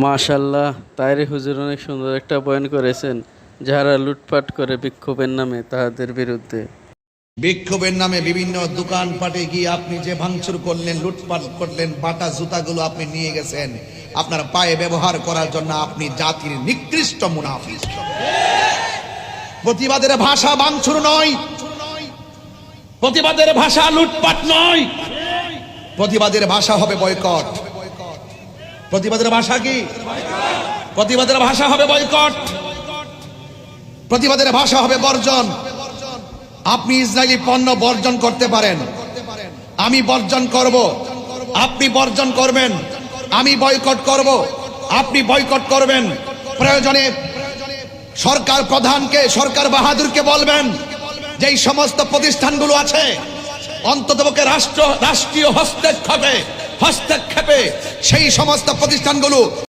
মাশাল্লাহ, তাইরে হুজুর অনেক সুন্দর একটা বয়ান করেছেন। যাহারা লুটপাট করে বিক্ষোভের নামে তাহাদের বিরুদ্ধে। বিক্ষোভের নামে বিভিন্ন দোকানপাটে গিয়ে আপনি যে ভাঙচুর করলেন, লুটপাট করলেন, বাটা জুতাগুলো আপনি নিয়ে গেছেন আপনার পায়ে ব্যবহার করার জন্য, আপনি জাতির নিকৃষ্ট মুনাফিক। প্রতিবাদের ভাষা ভাঙচুর নয়, প্রতিবাদের ভাষা লুটপাট নয়, প্রতিবাদের ভাষা হবে বয়কট। প্রতিবাদের ভাষা কি? প্রতিবাদের ভাষা হবে বয়কট, প্রতিবাদের ভাষা হবে বর্জন। আপনি ইসরায়েলি পণ্য বর্জন করতে পারেন, আমি বর্জন করব, আপনি বর্জন করবেন। আমি বয়কট করব, আপনি বয়কট করবেন। প্রয়োজনে সরকার প্রধানকে, সরকার বাহাদুরকে বলবেন যে এই সমস্ত প্রতিষ্ঠানগুলো আছে অন্ততপক্ষে রাষ্ট্রীয় হস্তক্ষেপে সেই সমস্ত প্রতিষ্ঠানগুলো